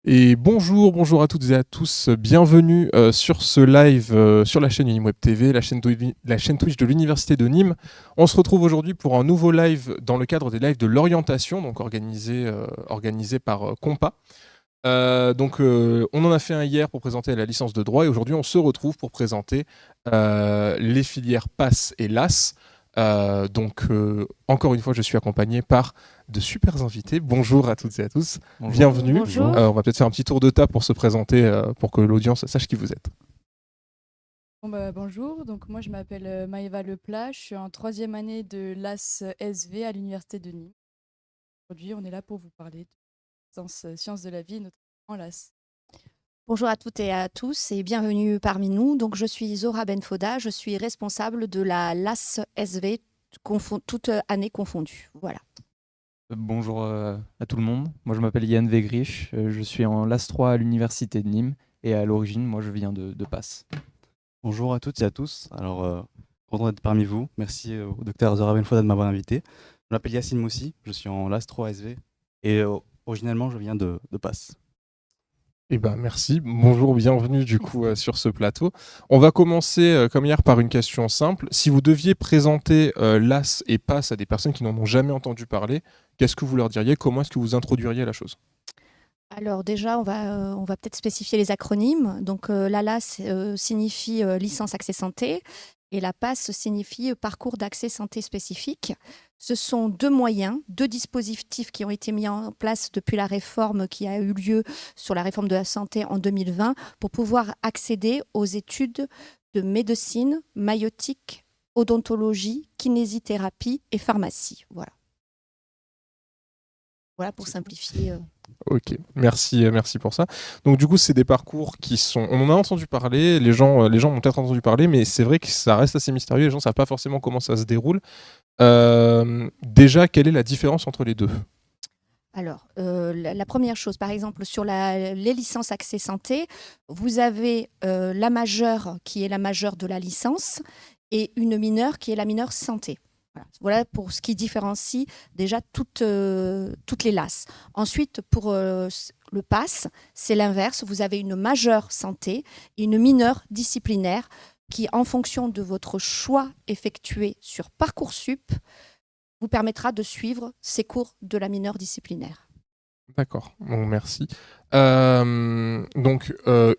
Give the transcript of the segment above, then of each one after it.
Et bonjour à toutes et à tous, bienvenue sur ce live sur la chaîne UnimWeb TV, la chaîne Twitch de l'Université de Nîmes. On se retrouve aujourd'hui pour un nouveau live dans le cadre des lives de l'orientation, donc organisé par Compa. On en a fait un hier pour présenter la licence de droit et aujourd'hui on se retrouve pour présenter les filières PASS et LAS. Encore une fois, je suis accompagné par de super invités. Bonjour à toutes et à tous. Bonjour. Bienvenue. Bonjour. On va peut-être faire un petit tour de table pour se présenter, pour que l'audience sache qui vous êtes. Bonjour, donc moi je m'appelle Maëva Leplat, je suis en troisième année de l'AS SV à l'Université de Nîmes. Aujourd'hui, on est là pour vous parler de sciences de la vie, notamment l'AS. Bonjour à toutes et à tous et bienvenue parmi nous. Donc, je suis Zora Benfoda, je suis responsable de la LAS SV, toute année confondue. Voilà. Bonjour à tout le monde. Moi, je m'appelle Yann Wegrich. Je suis en LAS3 à l'Université de Nîmes. Et à l'origine, moi, je viens de Passe. Bonjour à toutes et à tous. Content d'être parmi vous. Merci au docteur Zora Benfoda de m'avoir invité. Je m'appelle Yacine Moussi, je suis en LAS 3 SV et originellement je viens de Passe. Eh ben merci, bonjour, bienvenue du coup sur ce plateau. On va commencer comme hier par une question simple. Si vous deviez présenter LAS et PASS à des personnes qui n'en ont jamais entendu parler, qu'est-ce que vous leur diriez? Comment est-ce que vous introduiriez la chose? Alors déjà, on va peut-être spécifier les acronymes. Donc la LAS signifie licence accès santé et la PASS signifie parcours d'accès santé spécifique. Ce sont deux moyens, deux dispositifs qui ont été mis en place depuis la réforme qui a eu lieu sur la réforme de la santé en 2020 pour pouvoir accéder aux études de médecine, maïeutique, odontologie, kinésithérapie et pharmacie. Voilà pour simplifier. Ok, merci pour ça. Donc du coup, c'est des parcours qui sont... On en a entendu parler, les gens ont peut-être entendu parler, mais c'est vrai que ça reste assez mystérieux, les gens ne savent pas forcément comment ça se déroule. Déjà, quelle est la différence entre les deux? Alors, la première chose, par exemple, sur les licences accès santé, vous avez la majeure qui est la majeure de la licence et une mineure qui est la mineure santé. Voilà pour ce qui différencie déjà toutes les LAS. Ensuite, pour le PASS, c'est l'inverse. Vous avez une majeure santé et une mineure disciplinaire qui, en fonction de votre choix effectué sur Parcoursup, vous permettra de suivre ces cours de la mineure disciplinaire. D'accord, bon, merci. Une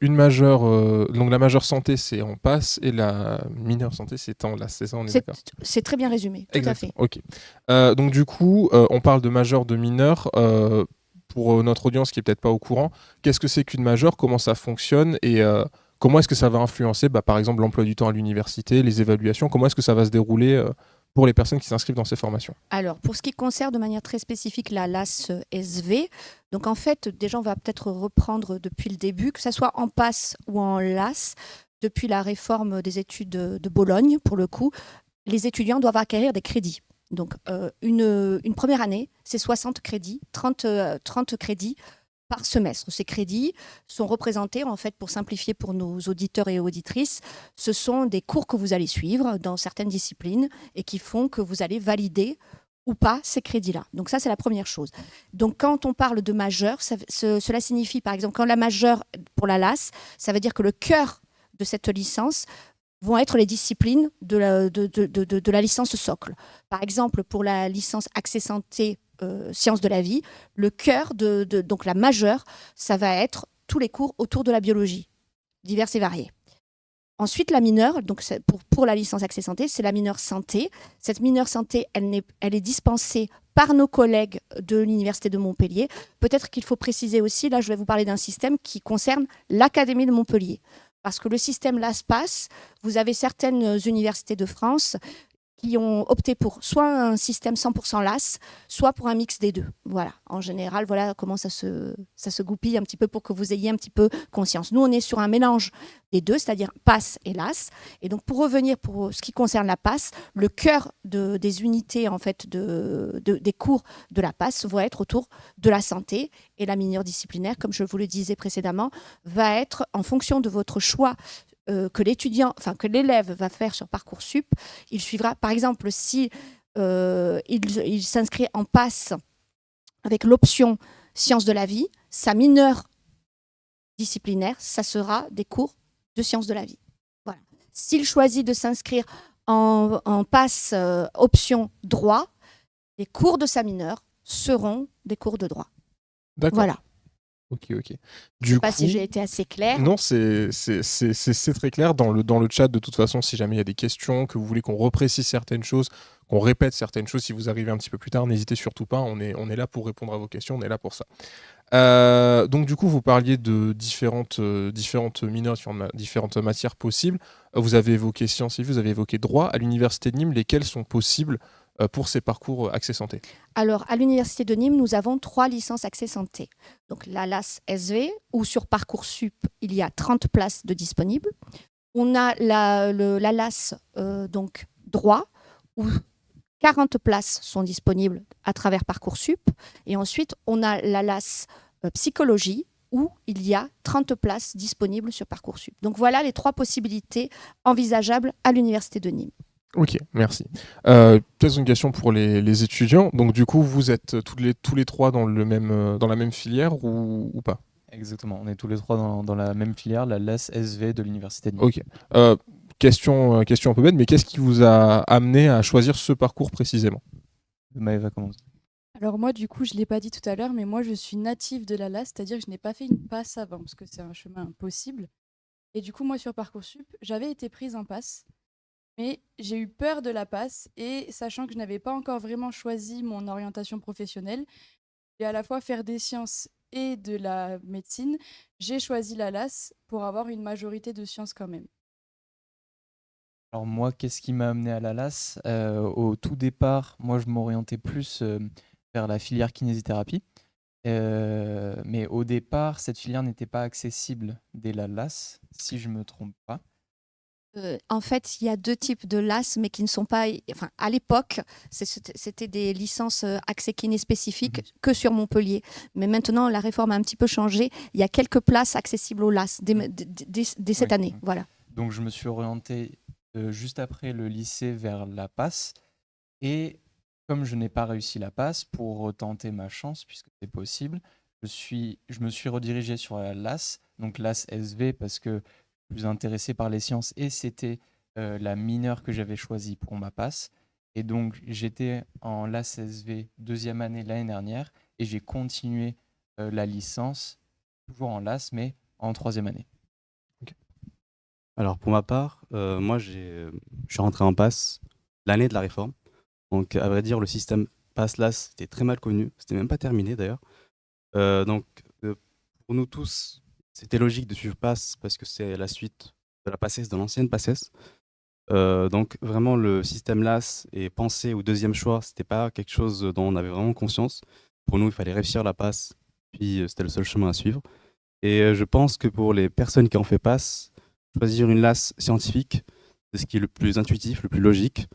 majeure, donc la majeure santé, c'est en PASS et la mineure santé, c'est en LAS, c'est ça, on est d'accord? C'est très bien résumé, tout à fait. Ok. Donc du coup, on parle de majeure, de mineure. Pour notre audience qui est peut-être pas au courant, qu'est-ce que c'est qu'une majeure? Comment ça fonctionne? Et comment est-ce que ça va influencer, par exemple, l'emploi du temps à l'université, les évaluations? Comment est-ce que ça va se dérouler pour les personnes qui s'inscrivent dans ces formations? Alors, pour ce qui concerne de manière très spécifique la LAS SV, donc en fait, déjà, on va peut-être reprendre depuis le début, que ce soit en PASS ou en LAS, depuis la réforme des études de Bologne, pour le coup, les étudiants doivent acquérir des crédits. Donc, une première année, c'est 60 crédits, 30 crédits par semestre. Ces crédits sont représentés, en fait, pour simplifier pour nos auditeurs et auditrices, ce sont des cours que vous allez suivre dans certaines disciplines et qui font que vous allez valider ou pas ces crédits-là. Donc ça, c'est la première chose. Donc quand on parle de majeur, cela signifie, par exemple, quand la majeure pour la LAS, ça veut dire que le cœur de cette licence vont être les disciplines de la licence socle. Par exemple, pour la licence accès santé sciences de la vie, le cœur donc la majeure, ça va être tous les cours autour de la biologie, divers et variés. Ensuite, la mineure, donc pour la licence accès santé, c'est la mineure santé. Cette mineure santé, elle est dispensée par nos collègues de l'Université de Montpellier. Peut-être qu'il faut préciser aussi, là je vais vous parler d'un système qui concerne l'Académie de Montpellier. Parce que le système LAS-PASS, vous avez certaines universités de France qui ont opté pour soit un système 100% LAS, soit pour un mix des deux. Voilà, en général, voilà comment ça se goupille un petit peu pour que vous ayez un petit peu conscience. Nous, on est sur un mélange des deux, c'est-à-dire PASS et LAS. Et donc, pour revenir pour ce qui concerne la PASS, le cœur des unités, en fait, des cours de la PASS va être autour de la santé, et la mineure disciplinaire, comme je vous le disais précédemment, va être en fonction de votre choix que l'élève va faire sur Parcoursup. Il suivra, par exemple, si il s'inscrit en PASS avec l'option sciences de la vie, sa mineure disciplinaire, ça sera des cours de sciences de la vie. Voilà. S'il choisit de s'inscrire en passe option droit, les cours de sa mineure seront des cours de droit. D'accord. Voilà. Ok. Je ne sais pas si j'ai été assez claire. Non, c'est très clair. Dans le chat, de toute façon, si jamais il y a des questions, que vous voulez qu'on reprécise certaines choses, qu'on répète certaines choses, si vous arrivez un petit peu plus tard, n'hésitez surtout pas. On est là pour répondre à vos questions, on est là pour ça. Donc du coup, vous parliez de différentes mineures, différentes matières possibles. Vous avez évoqué sciences et vous avez évoqué droit. À l'université de Nîmes, lesquelles sont possibles pour ces parcours Accès Santé? Alors, à l'université de Nîmes, nous avons 3 licences Accès Santé. Donc la LAS SV, où sur Parcoursup, il y a 30 places de disponibles. On a la LAS donc droit, où 40 places sont disponibles à travers Parcoursup. Et ensuite, on a la LAS psychologie, où il y a 30 places disponibles sur Parcoursup. Donc voilà les 3 possibilités envisageables à l'université de Nîmes. Ok, merci. Peut-être une question pour les étudiants. Donc du coup, vous êtes tous les trois dans la même filière ou pas? Exactement, on est tous les trois dans la même filière, la LAS SV de l'Université de Nîmes. Ok. Question un peu bête, mais qu'est-ce qui vous a amené à choisir ce parcours précisément? Maëva commence. Alors moi, du coup, je ne l'ai pas dit tout à l'heure, mais moi, je suis native de la LAS, c'est-à-dire que je n'ai pas fait une passe avant, parce que c'est un chemin impossible. Et du coup, moi, sur Parcoursup, j'avais été prise en passe, mais j'ai eu peur de la passe, et sachant que je n'avais pas encore vraiment choisi mon orientation professionnelle, et à la fois faire des sciences et de la médecine, j'ai choisi la LAS pour avoir une majorité de sciences quand même. Alors moi, qu'est-ce qui m'a amené à la LAS? Au tout départ, moi, je m'orientais plus vers la filière kinésithérapie. Mais au départ, cette filière n'était pas accessible dès la LAS, si je ne me trompe pas. En fait, il y a 2 types de LAS, mais qui ne sont pas... Enfin, à l'époque, c'était des licences accès kiné spécifiques que sur Montpellier. Mais maintenant, la réforme a un petit peu changé. Il y a quelques places accessibles au LAS dès cette année. Voilà. Donc, je me suis orienté juste après le lycée vers la passe. Et comme je n'ai pas réussi la passe, pour tenter ma chance, puisque c'est possible, je me suis redirigé sur la LAS, donc LAS SV, parce que plus intéressé par les sciences et c'était la mineure que j'avais choisie pour ma passe. Et donc, j'étais en LAS SV 2e année l'année dernière et j'ai continué la licence, toujours en LAS, mais en 3e année. Okay. Alors, pour ma part, moi, je suis rentré en passe l'année de la réforme. Donc, à vrai dire, le système passe-LAS était très mal connu. C'était même pas terminé, d'ailleurs. Donc, pour nous tous, c'était logique de suivre PASS parce que c'est la suite de la PACES, de l'ancienne PACES. Donc vraiment le système LAS est pensé au 2e choix, c'était pas quelque chose dont on avait vraiment conscience. Pour nous, il fallait réussir la PASS, puis c'était le seul chemin à suivre. Et je pense que pour les personnes qui ont fait PASS, choisir une LAS scientifique, c'est ce qui est le plus intuitif, le plus logique.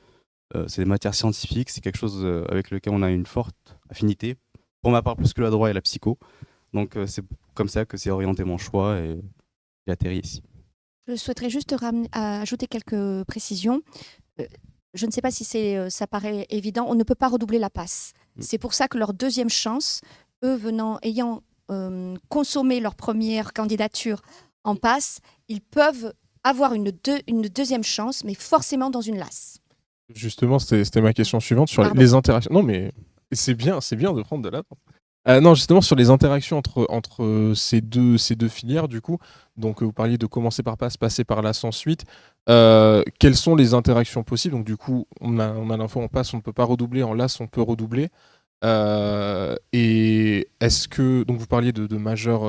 C'est des matières scientifiques, c'est quelque chose avec lequel on a une forte affinité. Pour ma part, plus que la droit et la psycho. Donc c'est comme ça que c'est orienté mon choix et j'ai atterri ici. Je souhaiterais juste ajouter quelques précisions. Je ne sais pas si ça paraît évident, on ne peut pas redoubler la passe. C'est pour ça que leur 2e chance, eux ayant consommé leur première candidature en passe, ils peuvent avoir une 2e chance, mais forcément dans une LAS. Justement, c'était ma question suivante sur Pardon. les interactions. Non, mais c'est bien de prendre de l'avance. Non, justement, sur les interactions entre ces deux filières, du coup, donc vous parliez de commencer par PASS, passer par LAS ensuite. Quelles sont les interactions possibles? Donc, du coup, on a l'info en PASS, on ne peut pas redoubler, en LAS, on peut redoubler. Et est-ce que, donc vous parliez de majeur,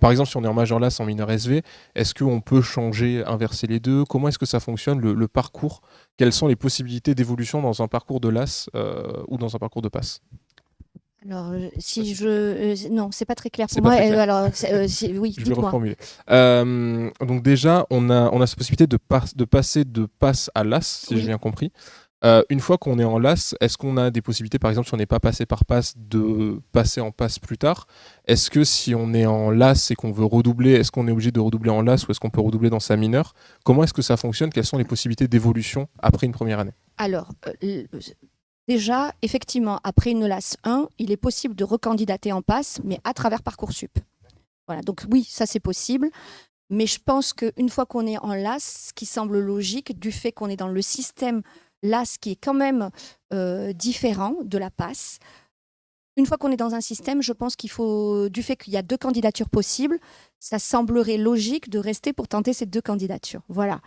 par exemple, si on est en majeur LAS en mineur SV, est-ce qu'on peut changer, inverser les deux? Comment est-ce que ça fonctionne, le parcours? Quelles sont les possibilités d'évolution dans un parcours de LAS ou dans un parcours de PASS? Alors, non, c'est pas très clair C'est pour pas moi. très clair. Alors, oui, Je vais dites-moi. reformuler. Donc déjà, on a cette possibilité de passer de PASS à LAS, si Oui. j'ai bien compris. Une fois qu'on est en LAS, est-ce qu'on a des possibilités, par exemple, si on n'est pas passé par PASS, de passer en PASS plus tard? Est-ce que si on est en LAS et qu'on veut redoubler, est-ce qu'on est obligé de redoubler en LAS ou est-ce qu'on peut redoubler dans sa mineure? Comment est-ce que ça fonctionne? Quelles sont les possibilités d'évolution après une première année? Alors, déjà, effectivement, après une LAS 1, il est possible de recandidater en passe, mais à travers Parcoursup. Voilà, donc oui, ça c'est possible. Mais je pense qu'une fois qu'on est en LAS, ce qui semble logique, du fait qu'on est dans le système LAS qui est quand même différent de la PASS, une fois qu'on est dans un système, je pense qu'il faut, du fait qu'il y a 2 candidatures possibles, ça semblerait logique de rester pour tenter ces 2 candidatures. Voilà.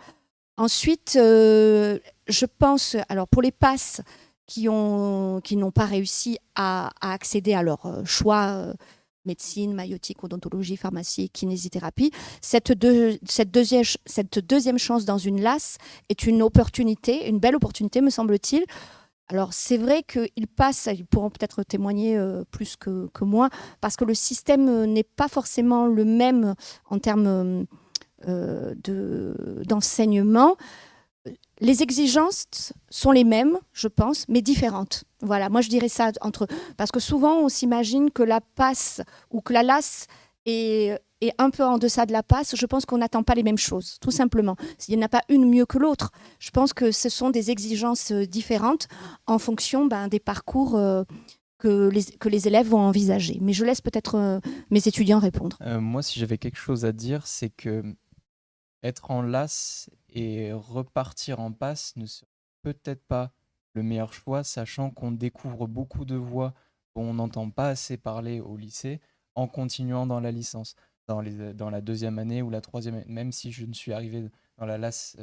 Ensuite, je pense, alors pour les PASS qui n'ont pas réussi à accéder à leur choix, médecine, maïotique, odontologie, pharmacie, kinésithérapie, cette deuxième chance dans une LAS est une opportunité, une belle opportunité, me semble-t-il. Alors, c'est vrai qu'ils passent, ils pourront peut-être témoigner plus que moi, parce que le système n'est pas forcément le même en termes d'enseignement. Les exigences sont les mêmes, je pense, mais différentes. Voilà, moi je dirais ça parce que souvent on s'imagine que la PASS ou que la LAS est un peu en deçà de la PASS. Je pense qu'on n'attend pas les mêmes choses, tout simplement. Il n'y en a pas une mieux que l'autre. Je pense que ce sont des exigences différentes en fonction des parcours que les élèves vont envisager. Mais je laisse peut-être mes étudiants répondre. Moi, si j'avais quelque chose à dire, c'est que être en LAS et repartir en PASS ne serait peut-être pas le meilleur choix, sachant qu'on découvre beaucoup de voies dont on n'entend pas assez parler au lycée en continuant dans la licence, dans la 2e année ou la 3e année. Même si je ne suis arrivé dans la LAS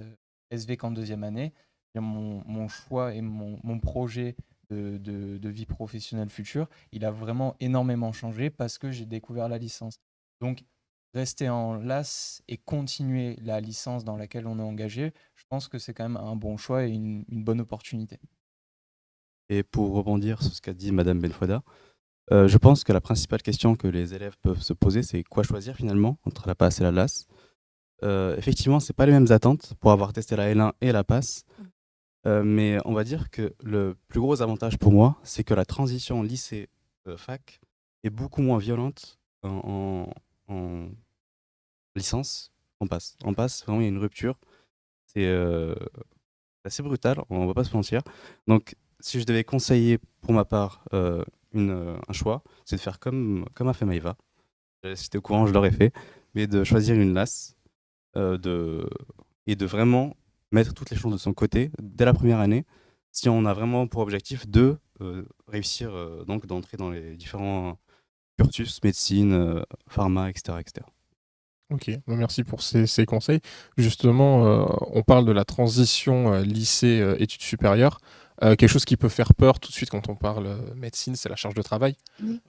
SV qu'en 2e année, mon choix et mon projet de vie professionnelle future, il a vraiment énormément changé parce que j'ai découvert la licence. Donc, rester en LAS et continuer la licence dans laquelle on est engagé, je pense que c'est quand même un bon choix et une bonne opportunité. Et pour rebondir sur ce qu'a dit Madame Benfouda, je pense que la principale question que les élèves peuvent se poser, c'est quoi choisir finalement entre la PASS et la LAS. Effectivement, c'est pas les mêmes attentes pour avoir testé la L1 et la PASS. Mais on va dire que le plus gros avantage pour moi, c'est que la transition lycée-fac est beaucoup moins violente en licence qu'en PASS. En PASS, vraiment, il y a une rupture. C'est assez brutal, on va pas se mentir. Donc, si je devais conseiller pour ma part un choix, c'est de faire comme a fait Maïva. Si j'étais au courant, je l'aurais fait. Mais de choisir une LAS et de vraiment mettre toutes les chances de son côté dès la première année, si on a vraiment pour objectif de réussir donc d'entrer dans les différents cursus, médecine, pharma, etc., etc. Ok, merci pour ces conseils. Justement, on parle de la transition lycée-études supérieures. Quelque chose qui peut faire peur tout de suite quand on parle médecine, c'est la charge de travail, Oui.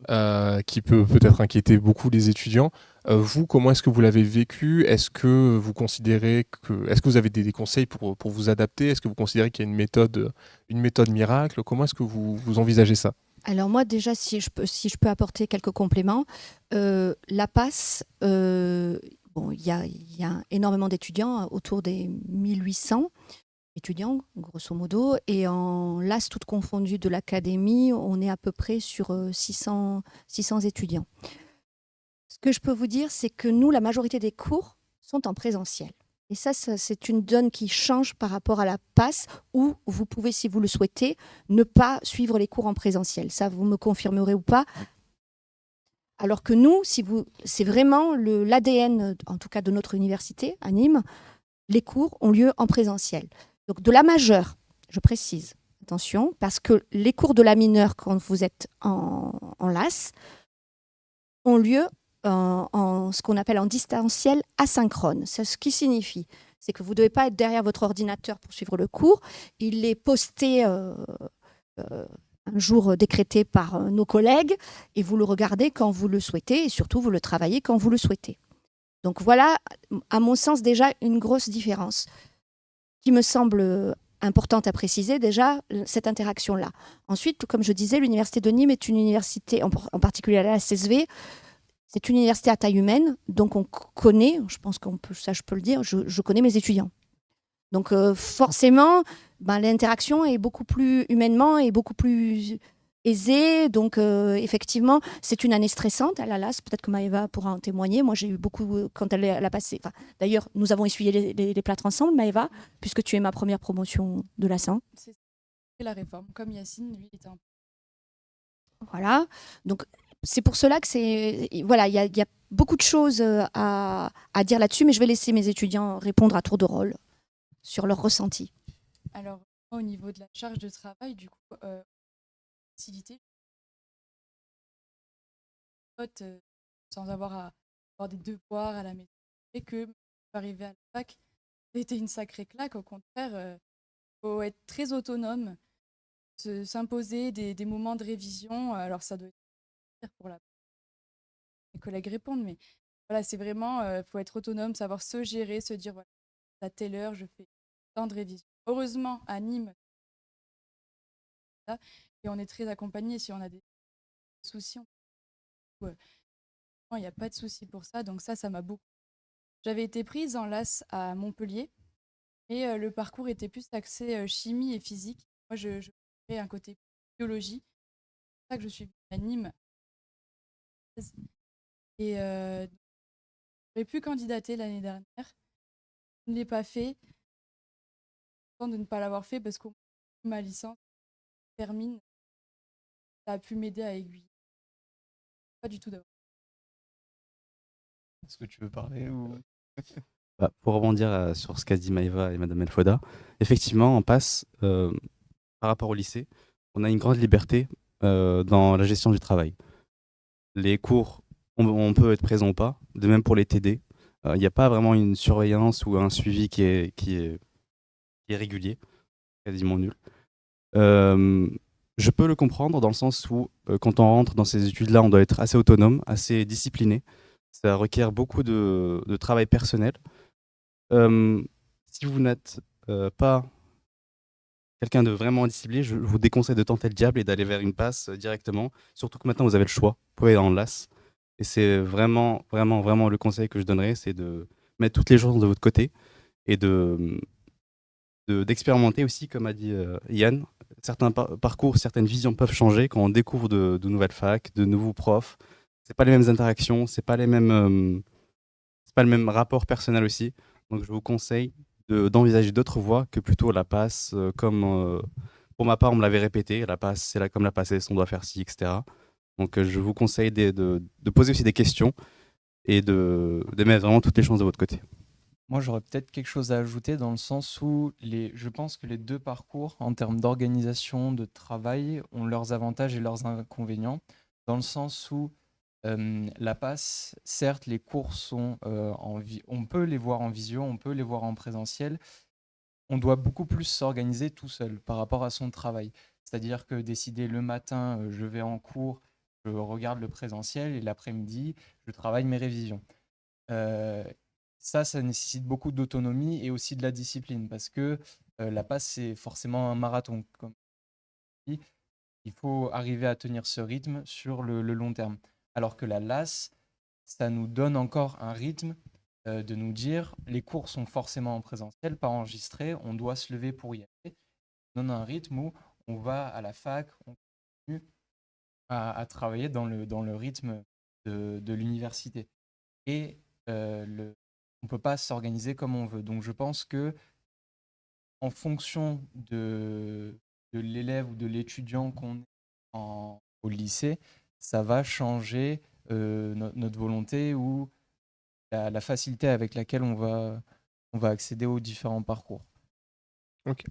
qui peut peut-être inquiéter beaucoup les étudiants. Vous, comment est-ce que vous l'avez vécu? Est-ce que vous considérez est-ce que vous avez des conseils pour vous adapter? Est-ce que vous considérez qu'il y a une méthode miracle? Comment est-ce que vous envisagez ça? Alors moi déjà, si je peux apporter quelques compléments, la PASS, bon, il y a énormément d'étudiants, autour des 1800 étudiants, grosso modo, et en LAS toutes confondues de l'académie, on est à peu près sur 600 étudiants. Ce que je peux vous dire, c'est que nous, la majorité des cours sont en présentiel. Et ça, c'est une donne qui change par rapport à la PASS, où vous pouvez, si vous le souhaitez, ne pas suivre les cours en présentiel. Ça, vous me confirmerez ou pas. Alors que nous, c'est vraiment l'ADN, en tout cas de notre université, à Nîmes, les cours ont lieu en présentiel. Donc de la majeure, je précise, attention, parce que les cours de la mineure, quand vous êtes en LAS, ont lieu en ce qu'on appelle en distanciel asynchrone. C'est ce qui signifie, c'est que vous ne devez pas être derrière votre ordinateur pour suivre le cours. Il est posté un jour décrété par nos collègues et vous le regardez quand vous le souhaitez et surtout vous le travaillez quand vous le souhaitez. Donc voilà, à mon sens, déjà une grosse différence qui me semble importante à préciser, déjà, cette interaction-là. Ensuite, comme je disais, l'Université de Nîmes est une université, en particulier à la SSV, c'est une université à taille humaine, donc on connaît, je pense ça je peux le dire, je connais mes étudiants. Donc forcément, l'interaction est beaucoup plus humainement et beaucoup plus aisée. Donc effectivement, c'est une année stressante à la LAS. Peut-être que Maëva pourra en témoigner. Moi, j'ai eu beaucoup, quand elle a passé... D'ailleurs, nous avons essuyé les plâtres ensemble, Maëva, puisque tu es ma première promotion de la SAN. C'est la réforme. Comme Yacine, lui, il était un... Voilà. Donc, c'est pour cela que c'est... Voilà, il y a beaucoup de choses à dire là-dessus, mais je vais laisser mes étudiants répondre à tour de rôle sur leur ressenti. Alors, au niveau de la charge de travail, du coup, facilité, sans avoir à avoir des devoirs à la maison, et que arriver à la fac, c'était une sacrée claque. Au contraire, faut être très autonome, s'imposer des moments de révision. Alors, ça doit être pire pour mes collègues répondent, mais voilà, c'est vraiment, faut être autonome, savoir se gérer, se dire, voilà, à telle heure, je fais tant de révision. Heureusement, à Nîmes, et on est très accompagné. Si on a des soucis, il n'y a pas de souci pour ça. Donc ça m'a beaucoup. J'avais été prise en LAS à Montpellier et le parcours était plus axé chimie et physique. Moi, je fais un côté biologie. C'est pour ça que je suis venue à Nîmes. Et j'aurais pu candidater l'année dernière. Je ne l'ai pas fait. Je suis de ne pas l'avoir fait parce que ma licence termine. Ça a pu m'aider à aiguiller. Pas du tout d'avoir. Est-ce que tu veux parler ou... Bah, pour rebondir sur ce qu'a dit Maïva et Madame Elfoda, effectivement, on passe, par rapport au lycée, on a une grande liberté dans la gestion du travail. Les cours, on peut être présent ou pas, de même pour les TD. Il n'y a pas vraiment une surveillance ou un suivi qui est régulier, quasiment nul. Je peux le comprendre dans le sens où, quand on rentre dans ces études-là, on doit être assez autonome, assez discipliné. Ça requiert beaucoup de travail personnel. Si vous n'êtes pas quelqu'un de vraiment discipliné, je vous déconseille de tenter le diable et d'aller vers une passe directement. Surtout que maintenant, vous avez le choix. Vous pouvez aller en LAS. Et c'est vraiment, vraiment, vraiment le conseil que je donnerais, c'est de mettre toutes les chances de votre côté et d'expérimenter aussi, comme a dit Yann. Certains parcours, certaines visions peuvent changer quand on découvre de nouvelles facs, de nouveaux profs. C'est pas les mêmes interactions, c'est pas c'est pas le même rapport personnel aussi. Donc je vous conseille d'envisager d'autres voies que plutôt la passe, pour ma part, on me l'avait répété, la passe, c'est là comme la passesse, on doit faire ci, etc. Donc je vous conseille de poser aussi des questions et de mettre vraiment toutes les chances de votre côté. Moi, j'aurais peut-être quelque chose à ajouter dans le sens où je pense que les deux parcours, en termes d'organisation, de travail, ont leurs avantages et leurs inconvénients. Dans le sens où la passe, certes, les cours sont on peut les voir en visio, on peut les voir en présentiel. On doit beaucoup plus s'organiser tout seul par rapport à son travail. C'est-à-dire que décider le matin, je vais en cours, je regarde le présentiel et l'après-midi, je travaille mes révisions. Euh, Ça nécessite beaucoup d'autonomie et aussi de la discipline parce que la passe, c'est forcément un marathon. Comme on dit. Il faut arriver à tenir ce rythme sur le long terme. Alors que la LAS, ça nous donne encore un rythme de nous dire les cours sont forcément en présentiel, pas enregistrés, on doit se lever pour y aller. Ça donne un rythme où on va à la fac, on continue à travailler dans le rythme de l'université. Et on ne peut pas s'organiser comme on veut. Donc je pense que en fonction de l'élève ou de l'étudiant qu'on est au lycée, ça va changer notre volonté ou la facilité avec laquelle on va accéder aux différents parcours. Ok.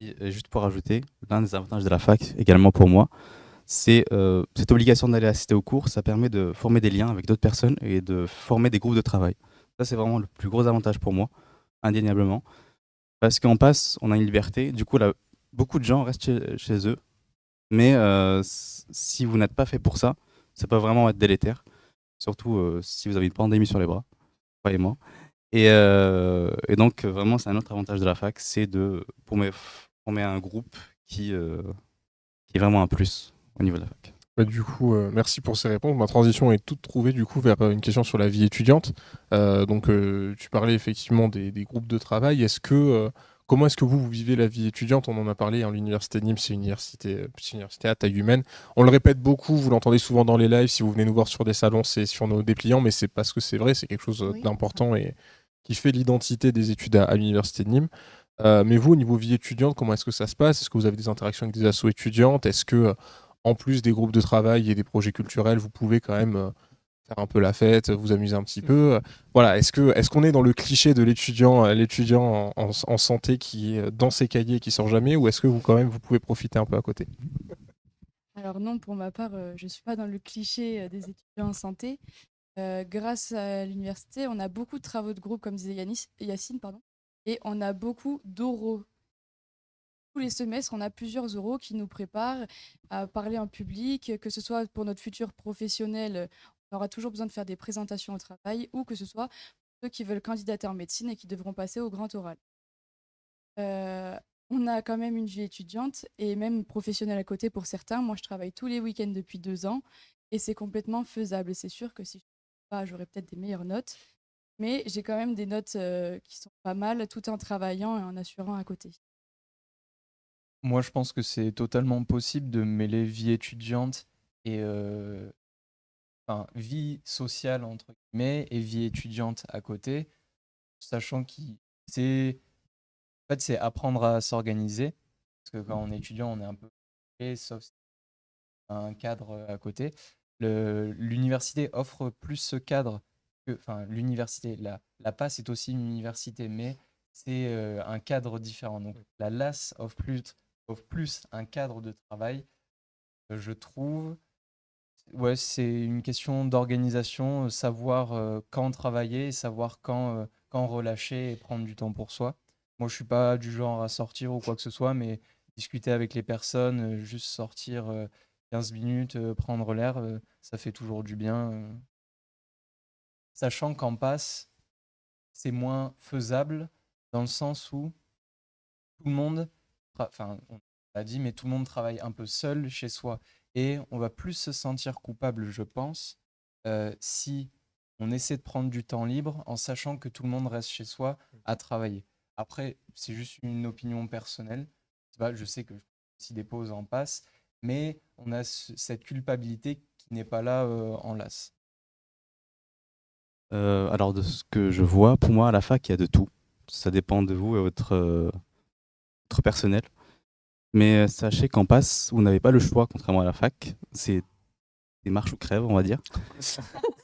Et juste pour ajouter, l'un des avantages de la fac, également pour moi, c'est cette obligation d'aller assister aux cours. Ça permet de former des liens avec d'autres personnes et de former des groupes de travail. Ça, c'est vraiment le plus gros avantage pour moi, indéniablement. Parce qu'en passe, on a une liberté. Du coup, là, beaucoup de gens restent chez eux. Mais si vous n'êtes pas fait pour ça, ça peut vraiment être délétère. Surtout si vous avez une pandémie sur les bras, croyez-moi. Et donc, vraiment, c'est un autre avantage de la fac, c'est de former un groupe qui est vraiment un plus au niveau de la fac. Bah, du coup, merci pour ces réponses. Ma transition est toute trouvée du coup vers une question sur la vie étudiante. Tu parlais effectivement des groupes de travail. Comment est-ce que vous vivez la vie étudiante? On en a parlé, hein, l'université de Nîmes, c'est une petite université à taille humaine. On le répète beaucoup, vous l'entendez souvent dans les lives. Si vous venez nous voir sur des salons, c'est sur nos dépliants, mais c'est parce que c'est vrai, c'est quelque chose Oui, d'important et qui fait l'identité des études à l'université de Nîmes. Mais vous, au niveau vie étudiante, comment est-ce que ça se passe? Est-ce que vous avez des interactions avec des assos étudiantes? Est-ce que en plus des groupes de travail et des projets culturels, vous pouvez quand même faire un peu la fête, vous amuser un petit peu. Voilà, est-ce qu'on est dans le cliché de l'étudiant en santé qui est dans ses cahiers qui sort jamais, ou est-ce que vous quand même vous pouvez profiter un peu à côté? Alors non, pour ma part, je ne suis pas dans le cliché des étudiants en santé. Grâce à l'université, on a beaucoup de travaux de groupe, comme disait Yacine, pardon, et on a beaucoup d'oraux. Tous les semestres, on a plusieurs oraux qui nous préparent à parler en public, que ce soit pour notre futur professionnel, on aura toujours besoin de faire des présentations au travail, ou que ce soit pour ceux qui veulent candidater en médecine et qui devront passer au grand oral. Euh, on a quand même une vie étudiante et même professionnelle à côté pour certains. Moi, je travaille tous les week-ends depuis 2 ans et c'est complètement faisable. Et c'est sûr que si je ne travaille pas, j'aurais peut-être des meilleures notes, mais j'ai quand même des notes qui sont pas mal tout en travaillant et en assurant à côté. Moi, je pense que c'est totalement possible de mêler vie étudiante et enfin, vie sociale, entre guillemets, et vie étudiante à côté, sachant que c'est en fait, c'est apprendre à s'organiser. Parce que quand on est étudiant, on est un peu sauf si on a un cadre à côté. L'université offre plus ce cadre que, enfin, l'université, la PAS est aussi une université, mais c'est un cadre différent. Donc, la LAS offre plus un cadre de travail, je trouve. Ouais, c'est une question d'organisation, savoir quand travailler, et savoir quand relâcher et prendre du temps pour soi. Moi, je suis pas du genre à sortir ou quoi que ce soit, mais discuter avec les personnes, juste sortir 15 minutes, prendre l'air, ça fait toujours du bien. Sachant qu'en passe, c'est moins faisable dans le sens où tout le monde, enfin, on l'a dit, mais tout le monde travaille un peu seul chez soi. Et on va plus se sentir coupable, je pense, si on essaie de prendre du temps libre en sachant que tout le monde reste chez soi à travailler. Après, c'est juste une opinion personnelle. Je sais que je prends aussi des pauses en passe, mais on a cette culpabilité qui n'est pas là en LAS. Alors de ce que je vois, pour moi à la fac il y a de tout. Ça dépend de vous et votre personnel. Mais sachez qu'en passe, vous n'avez pas le choix, contrairement à la fac. C'est des marches ou crèves, on va dire.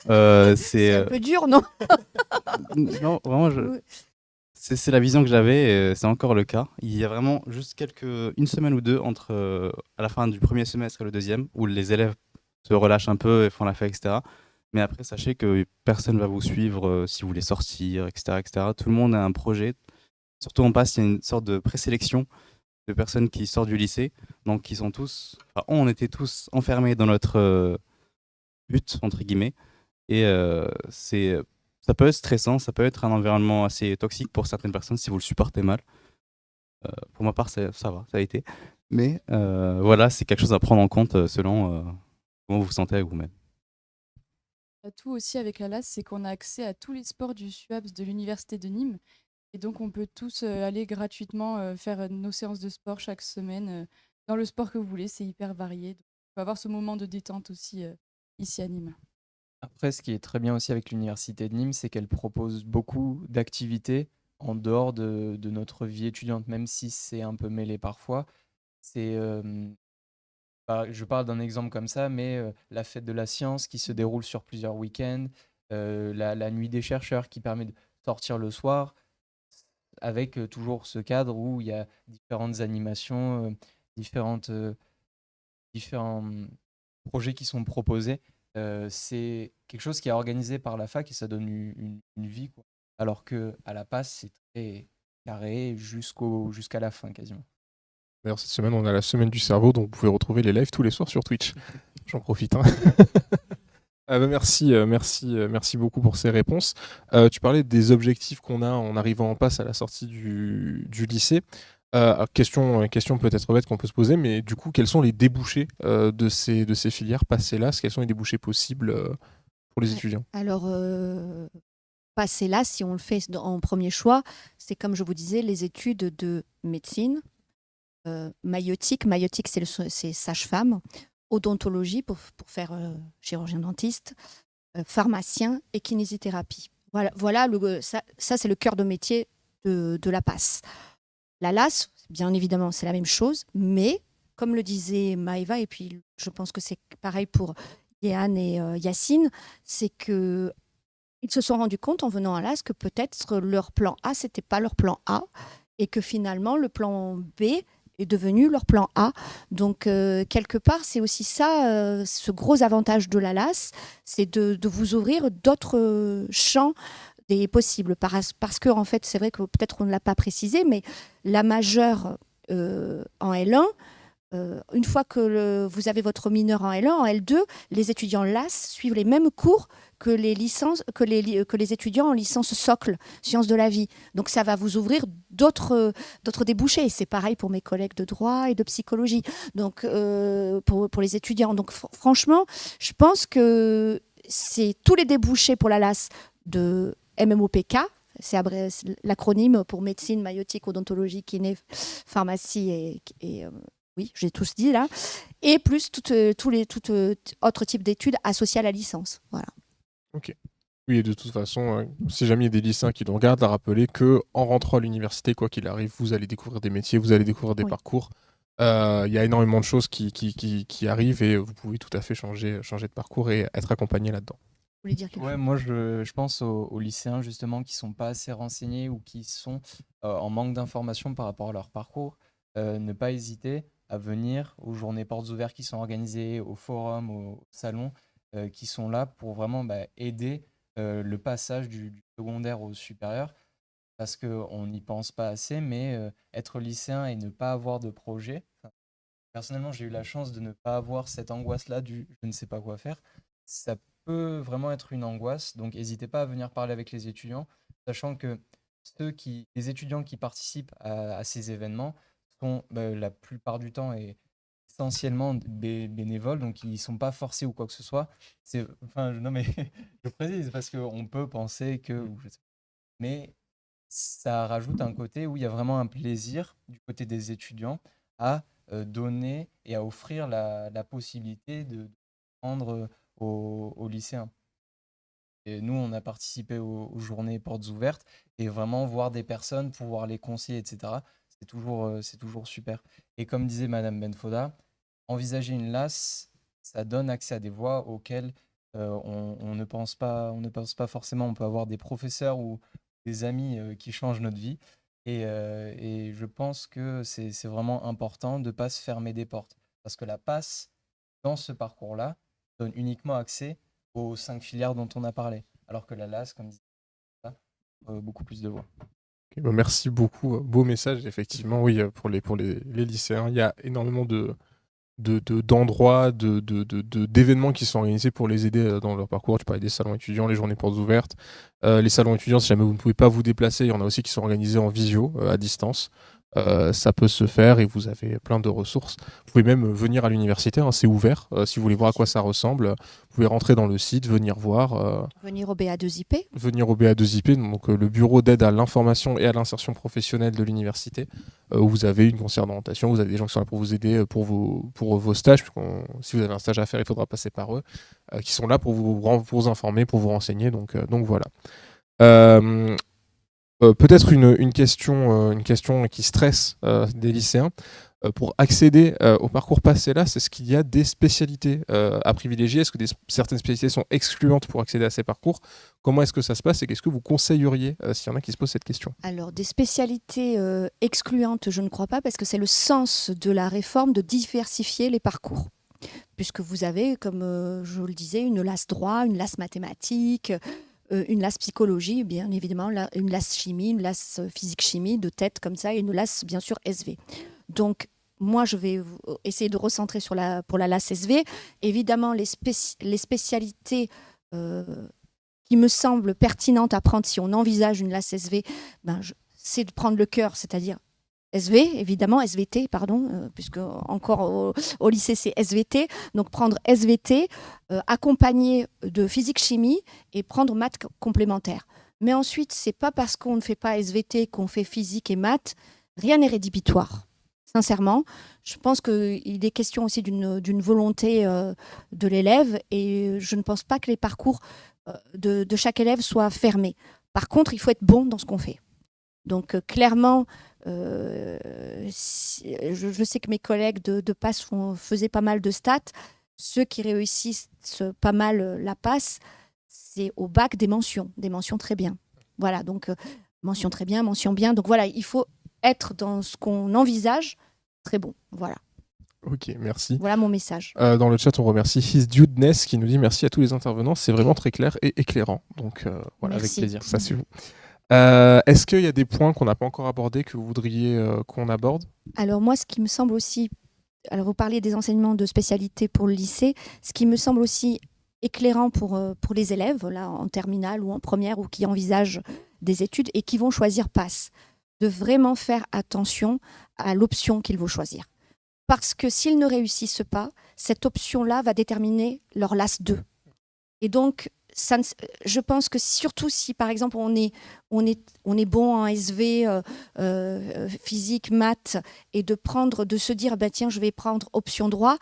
C'est un peu dur, non? Non, vraiment, Oui. c'est la vision que j'avais, et c'est encore le cas. Il y a vraiment juste une semaine ou deux entre à la fin du premier semestre et le deuxième, où les élèves se relâchent un peu et font la fête, etc. Mais après, sachez que personne ne va vous suivre si vous voulez sortir, etc., etc. Tout le monde a un projet. Surtout en passe, il y a une sorte de présélection de personnes qui sortent du lycée. Donc, ils sont tous, enfin, on était tous enfermés dans notre but, entre guillemets. Et ça peut être stressant, ça peut être un environnement assez toxique pour certaines personnes si vous le supportez mal. Pour ma part, ça va, ça a été. Mais voilà, c'est quelque chose à prendre en compte selon comment vous vous sentez avec vous-même. Tout aussi avec la LAS, c'est qu'on a accès à tous les sports du SUAPS de l'université de Nîmes. Et donc, on peut tous aller gratuitement faire nos séances de sport chaque semaine dans le sport que vous voulez. C'est hyper varié. Donc, on peut avoir ce moment de détente aussi ici à Nîmes. Après, ce qui est très bien aussi avec l'université de Nîmes, c'est qu'elle propose beaucoup d'activités en dehors de notre vie étudiante, même si c'est un peu mêlé parfois. C'est, je parle d'un exemple comme ça, mais la fête de la science qui se déroule sur plusieurs week-ends, la nuit des chercheurs qui permet de sortir le soir, avec toujours ce cadre où il y a différentes animations, différents projets qui sont proposés. C'est quelque chose qui est organisé par la fac et ça donne une vie, quoi. Alors que à la passe, c'est très carré jusqu'à la fin quasiment. D'ailleurs, cette semaine, on a la semaine du cerveau, donc vous pouvez retrouver les lives tous les soirs sur Twitch. J'en profite, hein. Merci beaucoup pour ces réponses. Tu parlais des objectifs qu'on a en arrivant en passe à la sortie du lycée. Question peut-être bête qu'on peut se poser, mais du coup, quels sont les débouchés de ces filières passées là? Quels sont les débouchés possibles pour les étudiants? Alors, passer là, si on le fait en premier choix, c'est comme je vous disais, les études de médecine, maïeutique. Maïeutique, c'est sage-femme, odontologie pour faire chirurgien-dentiste, pharmacien et kinésithérapie. Voilà ça c'est le cœur de métier de la PAS. La LAS, bien évidemment, c'est la même chose, mais comme le disait Maëva, et puis je pense que c'est pareil pour Léane et Yacine, c'est que ils se sont rendus compte en venant à l'AS que peut-être leur plan A, c'était pas leur plan A, et que finalement le plan B est devenu leur plan A. Donc quelque part, c'est aussi ça, ce gros avantage de la LAS, c'est de vous ouvrir d'autres champs des possibles. Parce que en fait, c'est vrai que peut-être on ne l'a pas précisé, mais la majeure en L1, une fois que vous avez votre mineur en L1, en L2, les étudiants LAS suivent les mêmes cours que les étudiants en licence socle, sciences de la vie. Donc ça va vous ouvrir d'autres débouchés. C'est pareil pour mes collègues de droit et de psychologie, donc pour les étudiants. Donc franchement, je pense que c'est tous les débouchés pour la LAS de MMOPK. C'est l'acronyme pour médecine, maïeutique, odontologie, kiné, pharmacie et oui, j'ai tous dit là, et plus tout autre type d'études associées à la licence. Voilà. Ok. Oui, et de toute façon, si jamais il y a des lycéens qui nous regardent, à rappeler que en rentrant à l'université, quoi qu'il arrive, vous allez découvrir des métiers, vous allez découvrir des parcours. Il y a énormément de choses qui arrivent et vous pouvez tout à fait changer de parcours et être accompagné là-dedans. Vous voulez dire quelque chose ? Moi, je pense aux lycéens justement qui sont pas assez renseignés ou qui sont en manque d'informations par rapport à leur parcours. Ne pas hésiter à venir aux journées portes ouvertes qui sont organisées, aux forums, aux salons qui sont là pour vraiment aider le passage du secondaire au supérieur, parce qu'on n'y pense pas assez, mais être lycéen et ne pas avoir de projet. Personnellement, j'ai eu la chance de ne pas avoir cette angoisse-là du je ne sais pas quoi faire. Ça peut vraiment être une angoisse, donc n'hésitez pas à venir parler avec les étudiants, sachant que les étudiants qui participent à ces événements sont la plupart du temps et essentiellement bénévoles, donc ils ne sont pas forcés ou quoi que ce soit. Non mais je précise parce qu'on peut penser que, ou je sais pas. Mais ça rajoute un côté où il y a vraiment un plaisir du côté des étudiants à donner et à offrir la possibilité de prendre aux lycéens. Et nous, on a participé aux journées portes ouvertes et vraiment voir des personnes, pouvoir les conseiller, etc. C'est toujours super. Et comme disait Madame Benfoda, envisager une LAS, ça donne accès à des voies auxquelles on ne pense pas, forcément. On peut avoir des professeurs ou des amis qui changent notre vie. Et je pense que c'est vraiment important de ne pas se fermer des portes. Parce que la passe, dans ce parcours-là, donne uniquement accès aux 5 filières dont on a parlé. Alors que la LAS, comme disait ça, beaucoup plus de voies. Ok, merci beaucoup. Beau message, effectivement. Oui, pour les lycéens, il y a énormément d'endroits, d'événements qui sont organisés pour les aider dans leur parcours. Tu parlais des salons étudiants, les journées portes ouvertes. Les salons étudiants, si jamais vous ne pouvez pas vous déplacer, il y en a aussi qui sont organisés en visio, à distance. Ça peut se faire et vous avez plein de ressources. Vous pouvez même venir à l'université, hein, c'est ouvert. Si vous voulez voir à quoi ça ressemble, vous pouvez rentrer dans le site, venir voir. Venir au BA2IP. Venir au BA2IP, donc le bureau d'aide à l'information et à l'insertion professionnelle de l'université, où vous avez une conseillère d'orientation, vous avez des gens qui sont là pour vous aider pour vos stages, si vous avez un stage à faire, il faudra passer par eux, qui sont là pour vous informer, pour vous renseigner, donc voilà. Peut-être une question qui stresse des lycéens. Pour accéder au parcours passé là, c'est ce qu'il y a des spécialités à privilégier. Est-ce que certaines spécialités sont excluantes pour accéder à ces parcours? Comment est-ce que ça se passe et qu'est-ce que vous conseilleriez s'il y en a qui se posent cette question? Alors, des spécialités excluantes, je ne crois pas, parce que c'est le sens de la réforme de diversifier les parcours. Puisque vous avez, comme je le disais, une LAS droit, une LAS mathématiques, une LAS psychologie, bien évidemment, une LAS chimie, une LAS physique-chimie de tête comme ça, et une LAS, bien sûr, SV. Donc, moi, je vais essayer de recentrer pour la LAS SV. Évidemment, les spécialités qui me semblent pertinentes à prendre si on envisage une LAS SV, c'est de prendre le cœur, c'est-à-dire SVT, pardon, puisque encore au lycée, c'est SVT. Donc, prendre SVT, accompagné de physique-chimie et prendre maths complémentaires. Mais ensuite, c'est pas parce qu'on ne fait pas SVT qu'on fait physique et maths. Rien n'est rédhibitoire. Sincèrement, je pense qu'il est question aussi d'une volonté de l'élève et je ne pense pas que les parcours de chaque élève soient fermés. Par contre, il faut être bon dans ce qu'on fait. Donc, clairement, je sais que mes collègues de PASS faisaient pas mal de stats. ceux qui réussissent pas mal la passe, c'est au bac des mentions très bien. Voilà, donc mention très bien, mention bien. Donc voilà, il faut être dans ce qu'on envisage très bon. Voilà, Ok, merci. voilà mon message. Dans le chat, on remercie His Dudeness qui nous dit merci à tous les intervenants, c'est vraiment très clair et éclairant. Donc voilà, Avec Merci. plaisir. ça c'est vous. Est-ce qu'il y a des points qu'on n'a pas encore abordés que vous voudriez qu'on aborde? Alors moi, ce qui me semble aussi, alors vous parliez des enseignements de spécialité pour le lycée, ce qui me semble aussi éclairant pour les élèves, là, en terminale ou en première, ou qui envisagent des études et qui vont choisir PASS, de vraiment faire attention à l'option qu'ils vont choisir. Parce que s'ils ne réussissent pas, cette option-là va déterminer leur LAS 2. Et donc, je pense que surtout si, par exemple, on est bon en SV, physique, maths, et de se dire, bah, tiens, je vais prendre option droit,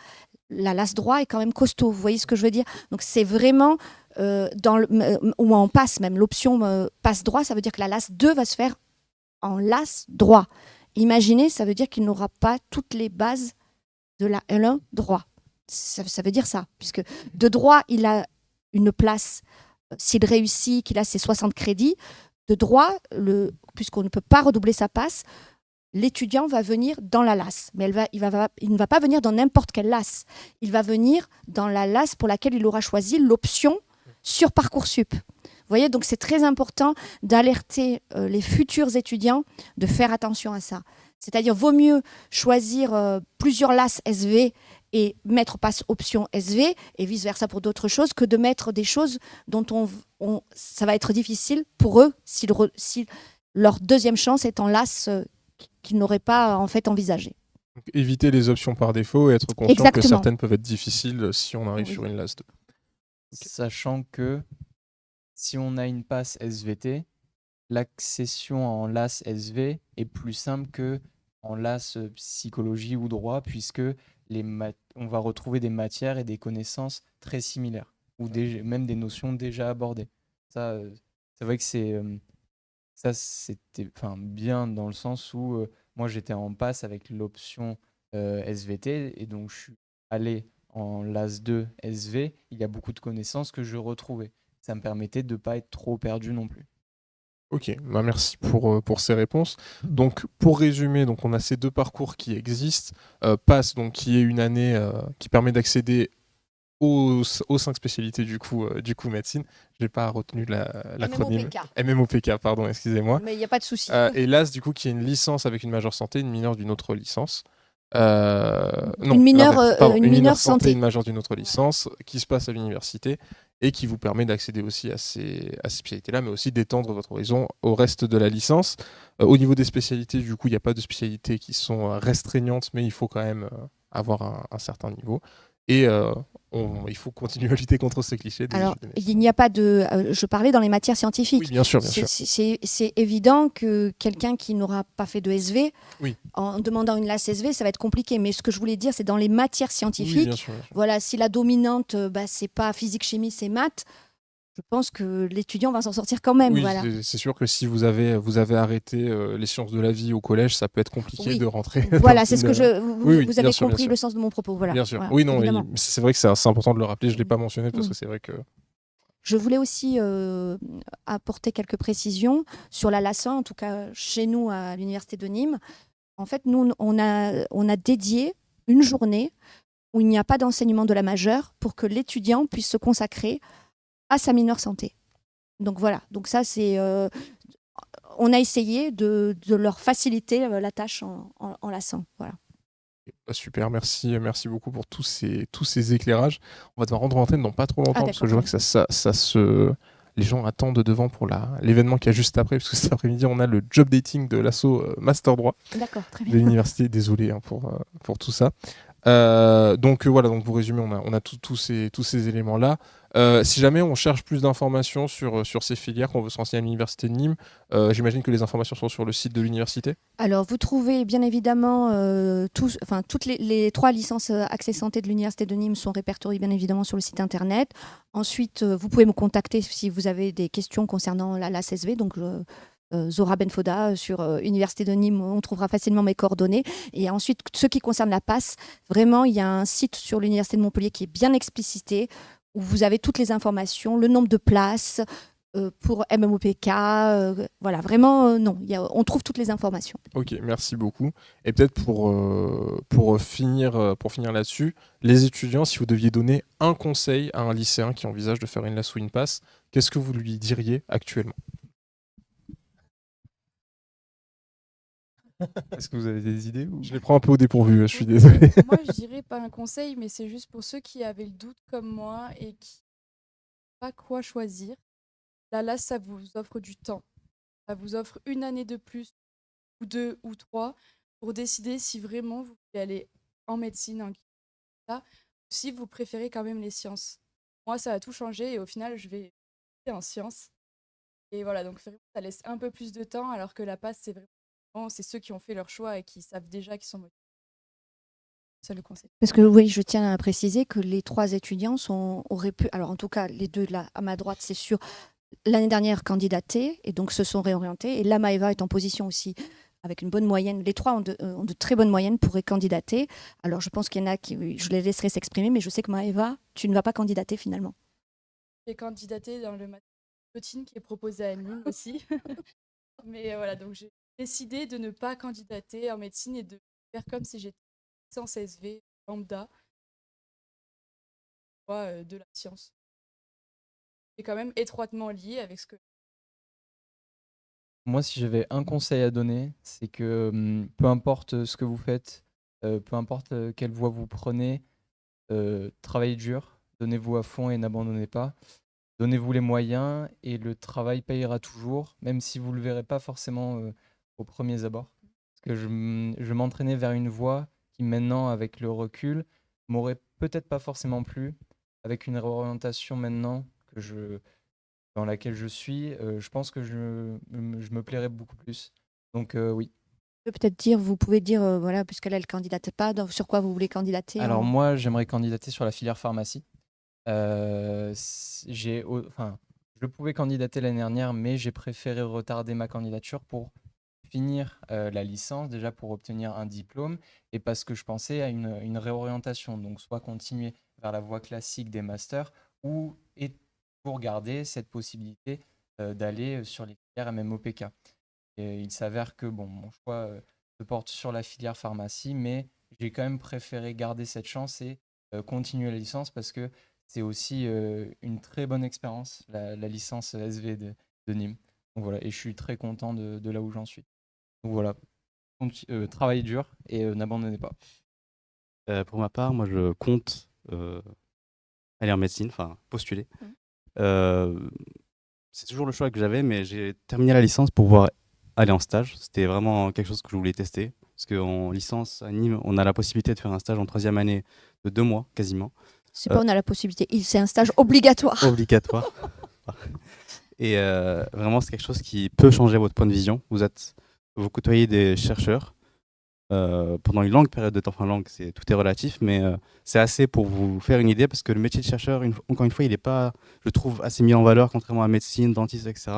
la LAS droit est quand même costaud. Vous voyez ce que je veux dire? Donc, c'est vraiment, ou en passe même, l'option passe droit, ça veut dire que la LAS 2 va se faire en LAS droit. Imaginez, ça veut dire qu'il n'aura pas toutes les bases de la L1 droit. Ça veut dire ça, puisque de droit, il a une place, s'il réussit, qu'il a ses 60 crédits. De droit, puisqu'on ne peut pas redoubler sa passe, l'étudiant va venir dans la LAS. Mais il ne va pas venir dans n'importe quelle LAS. Il va venir dans la LAS pour laquelle il aura choisi l'option sur Parcoursup. Vous voyez, donc c'est très important d'alerter les futurs étudiants de faire attention à ça. C'est-à-dire, vaut mieux choisir plusieurs LAS SV et mettre passe option SV et vice-versa pour d'autres choses que de mettre des choses dont ça va être difficile pour eux si leur deuxième chance est en LAS qu'ils n'auraient pas en fait envisagé. Donc, éviter les options par défaut et être conscient Exactement. que certaines peuvent être difficiles si on arrive Oui. sur une LAS 2. Sachant que si on a une passe SVT, l'accession en LAS SV est plus simple que en LAS psychologie ou droit, puisque on va retrouver des matières et des connaissances très similaires, ou même des notions déjà abordées. Ça, c'est vrai que ça c'était bien dans le sens où moi j'étais en passe avec l'option SVT, et donc je suis allé en LAS 2 SV, il y a beaucoup de connaissances que je retrouvais. Ça me permettait de ne pas être trop perdu non plus. Ok, bah merci pour ces réponses. Donc pour résumer, donc on a ces deux parcours qui existent. PASS, donc qui est une année qui permet d'accéder aux 5 spécialités du coup médecine. Je n'ai pas retenu l'acronyme. MMOPK, pardon, excusez-moi. Mais il n'y a pas de souci. Et LAS, du coup, qui est une licence avec une majeure santé, une mineure d'une autre licence. Une mineure santé. Une majeure d'une autre licence qui se passe à l'université et qui vous permet d'accéder aussi à ces spécialités-là, mais aussi d'étendre votre horizon au reste de la licence. Au niveau des spécialités, du coup, il n'y a pas de spécialités qui sont restreignantes, mais il faut quand même avoir un certain niveau. Et il faut continuer à lutter contre ces clichés. Alors, il n'y a pas de... je parlais dans les matières scientifiques. Oui, bien sûr, bien sûr. C'est évident que quelqu'un qui n'aura pas fait de SV, Oui. en demandant une LAS SV, ça va être compliqué. Mais ce que je voulais dire, c'est dans les matières scientifiques. Oui, bien sûr, bien sûr. Voilà, si la dominante, c'est pas physique, chimie, c'est maths, je pense que l'étudiant va s'en sortir quand même. Oui, voilà. c'est sûr que si vous avez arrêté les sciences de la vie au collège, ça peut être compliqué Oui. de rentrer. Voilà, c'est ce que vous avez sûr, compris le sens de mon propos. Voilà. Bien sûr. Voilà, oui, non, évidemment. c'est vrai que c'est important de le rappeler. Je ne l'ai pas mentionné parce que c'est vrai que. Je voulais aussi apporter quelques précisions sur la LAS 1, en tout cas chez nous à l'Université de Nîmes. En fait, nous, on a dédié une journée où il n'y a pas d'enseignement de la majeure pour que l'étudiant puisse se consacrer à sa mineure santé. Donc voilà, donc ça c'est... on a essayé de leur faciliter la tâche en LAS 1. Voilà. Super, merci beaucoup pour tous ces éclairages. On va devoir rendre l'antenne dans pas trop longtemps parce que je vois que les gens attendent devant pour l'événement qu'il y a juste après, parce que cet après-midi on a le job dating de l'asso Master Droit de l'université. Désolé pour tout ça. Donc voilà, donc pour résumer, on a tous ces éléments-là. Si jamais on cherche plus d'informations sur ces filières, qu'on veut se renseigner à l'université de Nîmes, j'imagine que les informations sont sur le site de l'université. Alors vous trouvez bien évidemment toutes les 3 licences accès santé de l'université de Nîmes sont répertoriées bien évidemment sur le site internet. Ensuite, vous pouvez me contacter si vous avez des questions concernant la LAS SV, donc Zora Benfoda sur Université de Nîmes, on trouvera facilement mes coordonnées. Et ensuite, ce qui concerne la passe, vraiment, il y a un site sur l'Université de Montpellier qui est bien explicité, où vous avez toutes les informations, le nombre de places pour MMOPK. Voilà, vraiment, non, on trouve toutes les informations. Ok, merci beaucoup. Et peut-être pour finir là-dessus, les étudiants, si vous deviez donner un conseil à un lycéen qui envisage de faire une LAS ou une passe, qu'est-ce que vous lui diriez actuellement? Est-ce que vous avez des idées ou... Je les prends un peu au dépourvu, je suis désolé. Moi, je dirais pas un conseil, mais c'est juste pour ceux qui avaient le doute comme moi et qui ne savent pas quoi choisir. La LAS, ça vous offre du temps. Ça vous offre une année de plus, ou 2 ou 3, pour décider si vraiment vous voulez aller en médecine, en ça, ou si vous préférez quand même les sciences. Moi, ça a tout changé et au final, je vais en sciences. Et voilà, donc vraiment, ça laisse un peu plus de temps, alors que la passe, c'est ceux qui ont fait leur choix et qui savent déjà qu'ils sont motivés. Ça le conseil. Parce que oui, je tiens à préciser que les 3 étudiants auraient pu, alors en tout cas les 2 là à ma droite, c'est sûr, l'année dernière candidatés et donc se sont réorientés. Et là, Maëva est en position aussi avec une bonne moyenne. Les 3 ont de très bonnes moyennes pour candidater. Alors je pense qu'il y en a qui, oui, je les laisserai s'exprimer, mais je sais que Maëva, tu ne vas pas candidater finalement. J'ai candidaté dans le matin qui est proposé à Nîmes aussi. Mais voilà, donc j'ai décidé de ne pas candidater en médecine et de faire comme si j'étais licence SV lambda de la science. C'est quand même étroitement lié avec ce que... Moi, si j'avais un conseil à donner, c'est que peu importe ce que vous faites, peu importe quelle voie vous prenez, travaillez dur, donnez-vous à fond et n'abandonnez pas. Donnez-vous les moyens et le travail payera toujours, même si vous ne le verrez pas forcément aux premiers abords. Parce que je m'entraînais vers une voie qui maintenant, avec le recul, m'aurait peut-être pas forcément plu. Avec une réorientation maintenant dans laquelle je suis, je pense que je me plairais beaucoup plus. Donc oui. Peut-être dire, vous pouvez dire, voilà, puisqu'elle ne candidate pas, sur quoi vous voulez candidater Alors moi, j'aimerais candidater sur la filière pharmacie. Enfin, je pouvais candidater l'année dernière, mais j'ai préféré retarder ma candidature pour finir la licence, déjà pour obtenir un diplôme, et parce que je pensais à une réorientation, donc soit continuer vers la voie classique des masters, et pour garder cette possibilité d'aller sur les filières MMOPK. Et il s'avère que bon, mon choix se porte sur la filière pharmacie, mais j'ai quand même préféré garder cette chance et continuer la licence parce que c'est aussi une très bonne expérience, la licence SV de Nîmes. Donc voilà, et je suis très content de là où j'en suis. Donc voilà, travaillez dur et n'abandonnez pas. Pour ma part, moi, je compte aller en médecine, enfin postuler. Euh, c'est toujours le choix que j'avais, mais j'ai terminé la licence pour pouvoir aller en stage. C'était vraiment quelque chose que je voulais tester. Parce qu'en licence à Nîmes, on a la possibilité de faire un stage en 3e année de 2 mois quasiment. C'est pas on a la possibilité, c'est un stage obligatoire. Obligatoire. Et vraiment, c'est quelque chose qui peut changer votre point de vision. Vous côtoyez des chercheurs pendant une longue période de temps. Enfin, longue, tout est relatif, mais c'est assez pour vous faire une idée parce que le métier de chercheur, encore une fois, il n'est pas, je trouve, assez mis en valeur contrairement à médecine, dentiste, etc.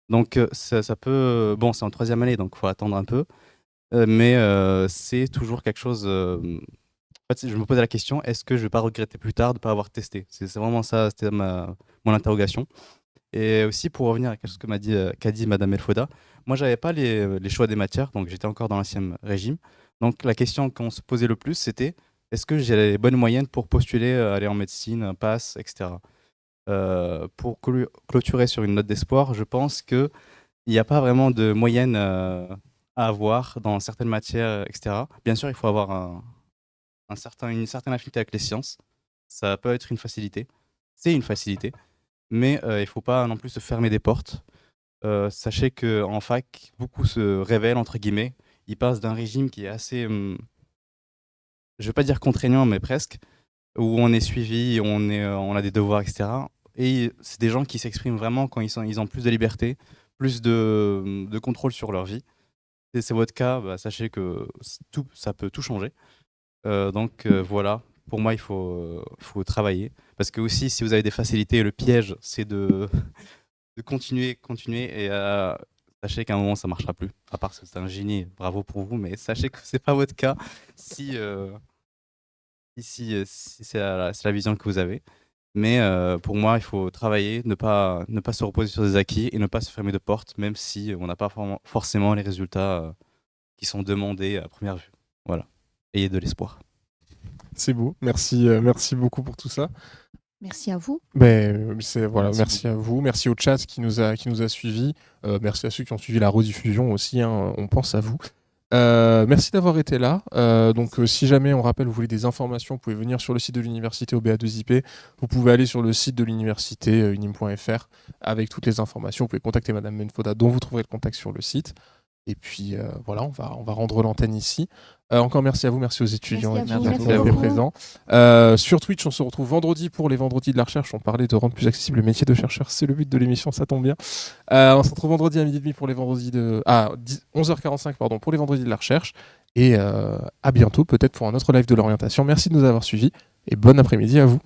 Donc, ça peut. Bon, c'est en 3e année, donc il faut attendre un peu. Mais c'est toujours quelque chose. En fait, je me posais la question, est-ce que je ne vais pas regretter plus tard de ne pas avoir testé? C'est vraiment ça, c'était mon interrogation. Et aussi, pour revenir à quelque chose qu'a dit Madame Elfoda, moi, j'avais pas les choix des matières, donc j'étais encore dans l'ancien régime. Donc, la question qu'on se posait le plus, c'était est-ce que j'ai les bonnes moyennes pour postuler, aller en médecine, passe, etc. Pour clôturer sur une note d'espoir, je pense qu'il n'y a pas vraiment de moyenne à avoir dans certaines matières, etc. Bien sûr, il faut avoir une certaine affinité avec les sciences. Ça peut être une facilité. C'est une facilité. Mais il ne faut pas non plus se fermer des portes. Sachez qu'en fac, beaucoup se révèlent, entre guillemets. Ils passent d'un régime qui est assez, je ne vais pas dire contraignant, mais presque, où on est suivi, on a des devoirs, etc. Et c'est des gens qui s'expriment vraiment quand ils ont plus de liberté, plus de contrôle sur leur vie. Si c'est votre cas, bah, sachez que ça peut tout changer. Donc voilà, pour moi, il faut travailler. Parce que aussi, si vous avez des facilités, le piège, c'est de continuer. Et sachez qu'à un moment ça marchera plus. À part si c'est un génie, bravo pour vous, mais sachez que c'est pas votre cas si c'est la vision que vous avez. Mais pour moi, il faut travailler, ne pas se reposer sur des acquis et ne pas se fermer de porte, même si on n'a pas forcément les résultats qui sont demandés à première vue. Voilà. Ayez de l'espoir. C'est beau. Merci, merci beaucoup pour tout ça. Merci à vous. Voilà, merci à vous. Merci au chat qui nous a suivis. Merci à ceux qui ont suivi la rediffusion aussi. On pense à vous. Merci d'avoir été là. Donc, si jamais, on rappelle, vous voulez des informations, vous pouvez venir sur le site de l'université au BA2IP. Vous pouvez aller sur le site de l'université unim.fr avec toutes les informations. Vous pouvez contacter Madame Menfoda, dont vous trouverez le contact sur le site. Et puis voilà, on va rendre l'antenne ici. Encore merci à vous, merci aux étudiants Merci à vous, qui merci étaient beaucoup. présents. Sur Twitch, on se retrouve vendredi pour les vendredis de la recherche. On parlait de rendre plus accessible le métier de chercheur, c'est le but de l'émission, ça tombe bien. On se retrouve vendredi à 12h30 pour les vendredis 11h45 pardon, pour les vendredis de la recherche. Et à bientôt, peut-être pour un autre live de l'orientation. Merci de nous avoir suivis et bon après-midi à vous.